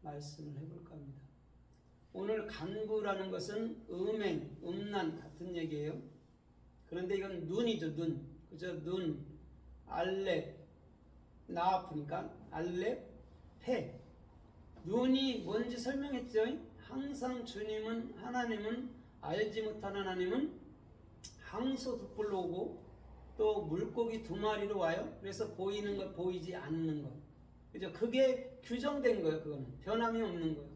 말씀을 해볼까 합니다. 오늘 간구라는 것은 음행, 음란 같은 얘기예요. 그런데 이건 눈이죠, 눈. 그죠? 눈, 알렙, 나 아프니까 알렙, 폐. 눈이 뭔지 설명했죠? 항상 주님은, 하나님은, 알지 못한 하나님은 항소 둑불로 오고 또 물고기 2마리로 와요. 그래서 보이는 것, 보이지 않는 것. 그죠? 그게 규정된 거예요. 그거는 변함이 없는 거예요.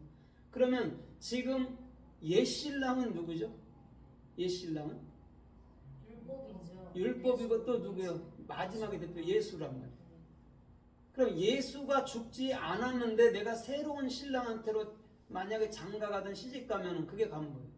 그러면 지금 옛신랑은 누구죠? 옛신랑은 율법이죠. 율법이고 또 누구예요? 마지막에 대표 예수란 말이에요. 그럼 예수가 죽지 않았는데 내가 새로운 신랑한테로 만약에 장가가든 시집가면 그게 간거예요.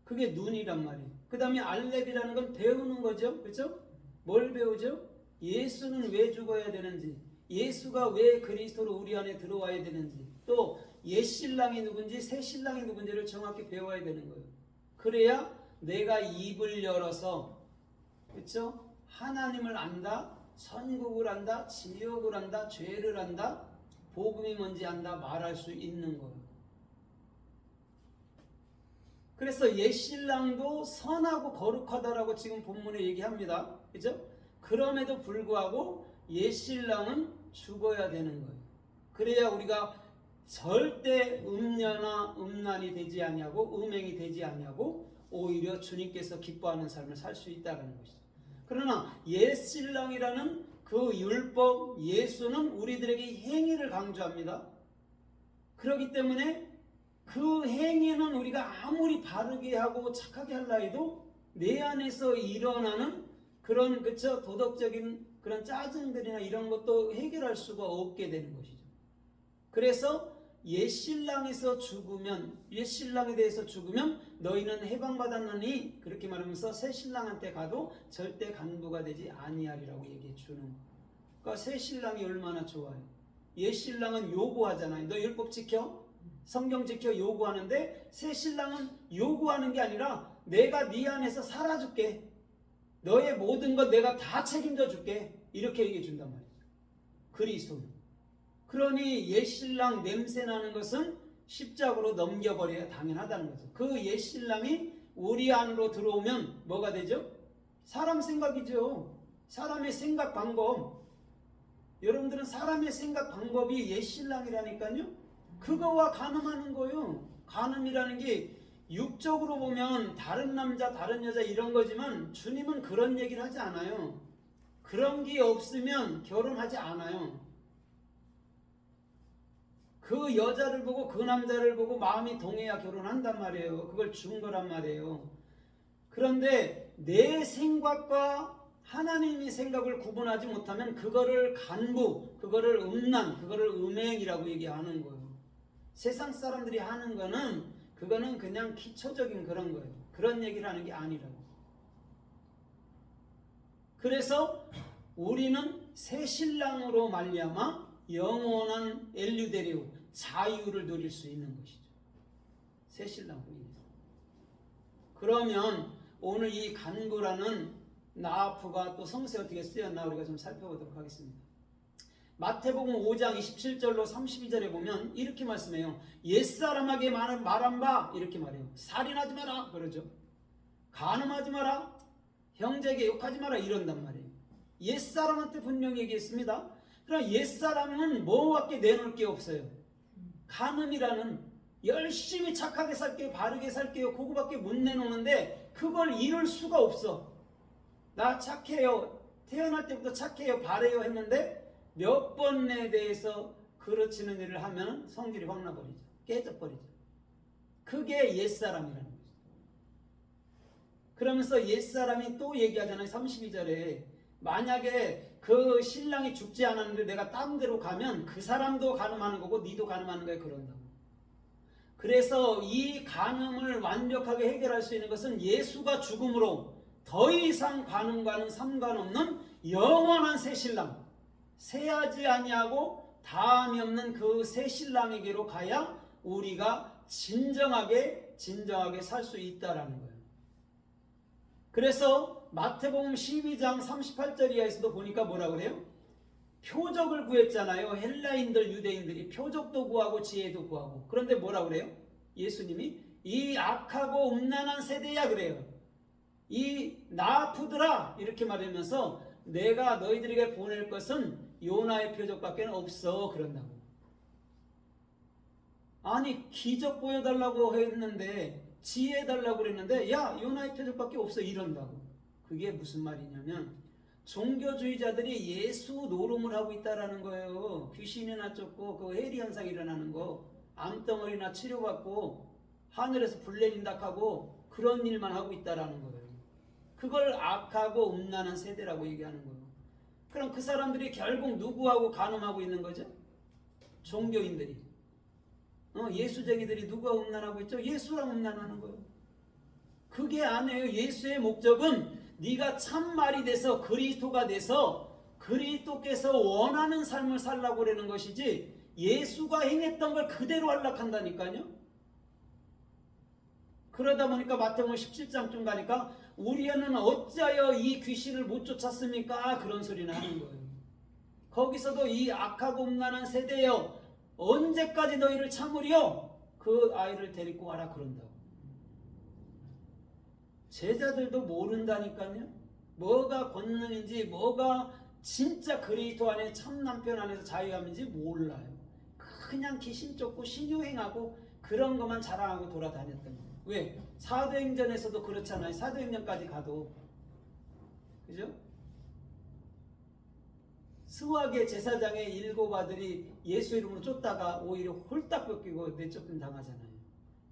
그게 눈이란 말이에요. 그 다음에 알렙이라는 건 배우는 거죠. 그렇죠? 뭘 배우죠? 예수는 왜 죽어야 되는지, 예수가 왜 그리스도로 우리 안에 들어와야 되는지, 또 옛신랑이 누군지 새신랑이 누군지를 정확히 배워야 되는 거예요. 그래야 내가 입을 열어서, 그렇죠? 하나님을 안다, 천국을 안다, 지옥을 안다, 죄를 안다, 복음이 뭔지 안다 말할 수 있는 거예요. 그래서 옛신랑도 선하고 거룩하다라고 지금 본문에 얘기합니다. 그죠? 그럼에도 불구하고 옛신랑은 죽어야 되는 거예요. 그래야 우리가 절대 음녀나 음란이 되지 아니하고 음행이 되지 아니하고 오히려 주님께서 기뻐하는 삶을 살 수 있다는 것이죠. 그러나 옛신랑이라는 그 율법 예수는 우리들에게 행위를 강조합니다. 그렇기 때문에 그 행위는 우리가 아무리 바르게 하고 착하게 하려 해도 내 안에서 일어나는 그런 그쵸 도덕적인 그런 짜증들이나 이런 것도 해결할 수가 없게 되는 것이죠. 그래서 옛신랑에서 죽으면, 옛신랑에 대해서 죽으면 너희는 해방받았느니 그렇게 말하면서 새신랑한테 가도 절대 간부가 되지 아니하리라고 얘기해 주는 거예요. 그러니까 새신랑이 얼마나 좋아요. 옛신랑은 요구하잖아요. 너 율법 지켜? 성경 지켜 요구하는데 새신랑은 요구하는 게 아니라 내가 네 안에서 살아줄게. 너의 모든 것 내가 다 책임져 줄게. 이렇게 얘기해 준단 말이죠. 그리스도는. 그러니 옛신랑 냄새나는 것은 십자가로 넘겨버려야 당연하다는 거죠. 그 옛신랑이 우리 안으로 들어오면 뭐가 되죠? 사람 생각이죠. 사람의 생각 방법. 여러분들은 사람의 생각 방법이 옛신랑이라니까요. 그거와 간음하는 거예요. 간음이라는 게 육적으로 보면 다른 남자 다른 여자 이런 거지만 주님은 그런 얘기를 하지 않아요. 그런 게 없으면 결혼하지 않아요. 그 여자를 보고 그 남자를 보고 마음이 동해야 결혼한단 말이에요. 그걸 준 거란 말이에요. 그런데 내 생각과 하나님의 생각을 구분하지 못하면 그거를 간부, 그거를 음란, 그거를 음행이라고 얘기하는 거예요. 세상 사람들이 하는 거는 그거는 그냥 기초적인 그런 거예요. 그런 얘기를 하는 게 아니라고. 그래서 우리는 새 신랑으로 말미암아 영원한 엘류데리오 자유를 누릴 수 있는 것이죠. 새 신랑으로 인해서. 그러면 오늘 이 간구라는 나아프가 또 성세 어떻게 쓰였나 우리가 좀 살펴보도록 하겠습니다. 마태복음 5장 27절로 32절에 보면 이렇게 말씀해요. 옛사람에게 말한 바 이렇게 말해요. 살인하지 마라 그러죠. 간음하지 마라. 형제에게 욕하지 마라 이런단 말이에요. 옛사람한테 분명히 얘기했습니다. 그러나 옛사람은 뭐밖에 내놓을 게 없어요. 간음이라는 열심히 착하게 살게요 바르게 살게요 그거밖에 못 내놓는데 그걸 이룰 수가 없어. 나 착해요 태어날 때부터 착해요 바래요 했는데 몇 번에 대해서 그르치는 일을 하면 성질이 확 나버리죠. 깨져버리죠. 그게 옛사람이라는 거죠. 그러면서 옛사람이 또 얘기하잖아요. 32절에 만약에 그 신랑이 죽지 않았는데 내가 딴 데로 가면 그 사람도 간음하는 거고 니도 간음하는 거야 그런다고. 그래서 이 간음을 완벽하게 해결할 수 있는 것은 예수가 죽음으로 더 이상 간음과는 상관없는 영원한 새 신랑, 새하지 아니하고 다함이 없는 그 새 신랑에게로 가야 우리가 진정하게 살 수 있다라는 거예요. 그래서 마태복음 12장 38절 이하에서도 보니까 뭐라고 그래요? 표적을 구했잖아요. 헬라인들, 유대인들이 표적도 구하고 지혜도 구하고. 그런데 뭐라 그래요? 예수님이 이 악하고 음란한 세대야 그래요. 이 나아프더라 이렇게 말하면서 내가 너희들에게 보낼 것은 요나의 표적밖에 없어 그런다고. 아니 기적 보여달라고 했는데 지혜 달라고 그랬는데 야 요나의 표적밖에 없어 이런다고. 그게 무슨 말이냐면 종교주의자들이 예수 노름을 하고 있다라는 거예요. 귀신이나 쫓고 그 해리 현상 일어나는 거, 암덩어리나 치료받고 하늘에서 불 내린다 하고 그런 일만 하고 있다라는 거예요. 그걸 악하고 음란한 세대라고 얘기하는 거예요. 그럼 그 사람들이 결국 누구하고 간음하고 있는 거죠? 종교인들이. 예수쟁이들이 누구하고 음란하고 있죠? 예수랑 음란하는 거예요. 그게 아니에요. 예수의 목적은 네가 참말이 돼서 그리스도가 돼서 그리스도께서 원하는 삶을 살라고 그러는 것이지 예수가 행했던 걸 그대로 하려한다니까요. 그러다 보니까 마태복음 17장쯤 가니까 우리는 어찌하여 이 귀신을 못 쫓았습니까? 그런 소리는 하는 거예요. 거기서도 이 악하고 음란한 세대여 언제까지 너희를 참으리요? 그 아이를 데리고 와라 그런다고. 제자들도 모른다니까요. 뭐가 권능인지 뭐가 진짜 그리스도 안에 참 남편 안에서 자유함인지 몰라요. 그냥 귀신 쫓고 신유행하고 그런 것만 자랑하고 돌아다녔던 거예요. 왜? 사도행전에서도 그렇잖아요. 사도행전까지 가도 그죠? 스와계 제사장의 7 아들이 예수 이름으로 쫓다가 오히려 홀딱 벗기고 내쫓김 당하잖아요.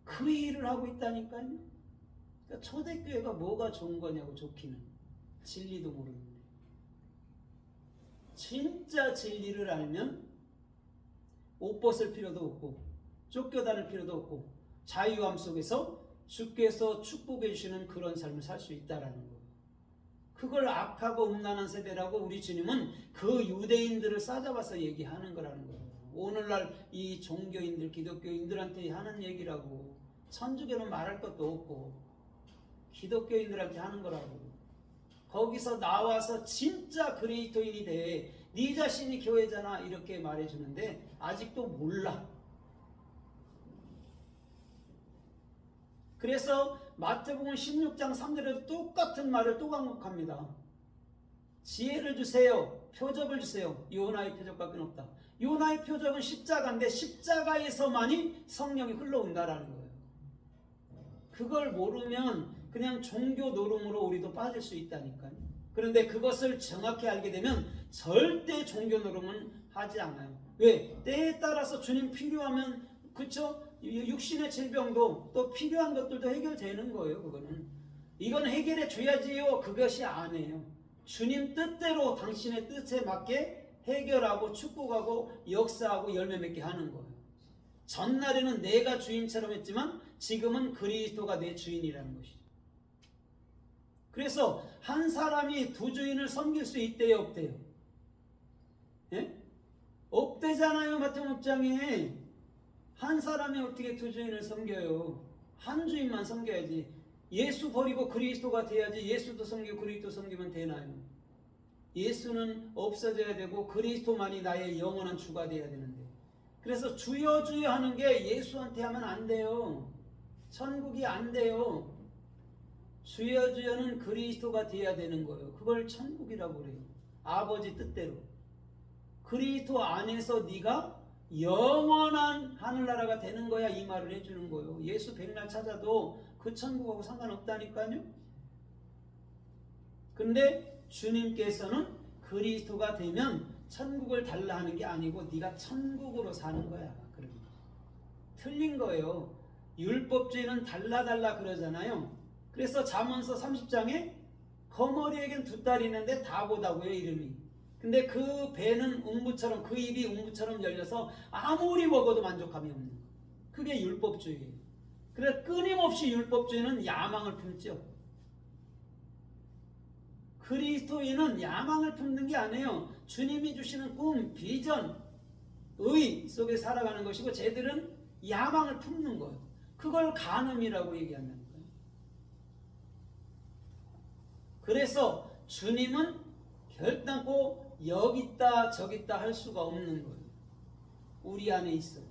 그 일을 하고 있다니까요. 그러니까 초대교회가 뭐가 좋은 거냐고. 좋기는 진리도 모르는데. 진짜 진리를 알면 옷 벗을 필요도 없고 쫓겨다닐 필요도 없고 자유함 속에서 주께서 축복해 주시는 그런 삶을 살 수 있다라는 거예요. 그걸 악하고 음란한 세대라고 우리 주님은 그 유대인들을 싸잡아서 얘기하는 거라는 거예요. 오늘날 이 종교인들, 기독교인들한테 하는 얘기라고. 천주교는 말할 것도 없고 기독교인들한테 하는 거라고. 거기서 나와서 진짜 그리스도인이 돼. 네 자신이 교회잖아 이렇게 말해주는데 아직도 몰라. 그래서 마태복음 16장 3절에도 똑같은 말을 또 반복합니다. 지혜를 주세요. 표적을 주세요. 요나의 표적밖에 없다. 요나의 표적은 십자가인데 십자가에서만이 성령이 흘러온다라는 거예요. 그걸 모르면 그냥 종교 노름으로 우리도 빠질 수 있다니까요. 그런데 그것을 정확히 알게 되면 절대 종교 노름은 하지 않아요. 왜? 때에 따라서 주님 필요하면 그쵸? 육신의 질병도 또 필요한 것들도 해결되는 거예요. 그거는 이건 해결해 줘야지요. 그것이 아니에요. 주님 뜻대로 당신의 뜻에 맞게 해결하고 축복하고 역사하고 열매 맺게 하는 거예요. 전날에는 내가 주인처럼 했지만 지금은 그리스도가 내 주인이라는 것이죠. 그래서 한 사람이 두 주인을 섬길 수 있대요, 없대요? 예? 없대잖아요. 마태복음 6장에 한 사람이 어떻게 두 주인을 섬겨요? 한 주인만 섬겨야지. 예수 버리고 그리스도가 돼야지. 예수도 섬기고 그리스도 섬기면 되나요? 예수는 없어져야 되고 그리스도만이 나의 영원한 주가 돼야 되는데. 그래서 주여 주여 하는 게 예수한테 하면 안 돼요. 천국이 안 돼요. 주여 주여는 그리스도가 돼야 되는 거예요. 그걸 천국이라고 그래요. 아버지 뜻대로. 그리스도 안에서 네가 영원한 하늘나라가 되는 거야 이 말을 해주는 거예요. 예수 백날 찾아도 그 천국하고 상관없다니까요. 근데 주님께서는 그리스도가 되면 천국을 달라 하는 게 아니고 네가 천국으로 사는 거야. 그런 거. 틀린 거예요. 율법주의는 달라 그러잖아요. 그래서 잠언서 30장에 거머리에겐 2딸이 있는데 다보다고요 이름이. 근데 그 배는 웅부처럼 그 입이 웅부처럼 열려서 아무리 먹어도 만족함이 없는 거예요. 그게 율법주의예요. 그래서 끊임없이 율법주의는 야망을 품죠. 그리스도인은 야망을 품는 게 아니에요. 주님이 주시는 꿈, 비전, 의 속에 살아가는 것이고 쟤들은 야망을 품는 거예요. 그걸 간음이라고 얘기한다는 거예요. 그래서 주님은 결단코 여기 있다 저기 있다 할 수가 없는 거예요. 우리 안에 있어요.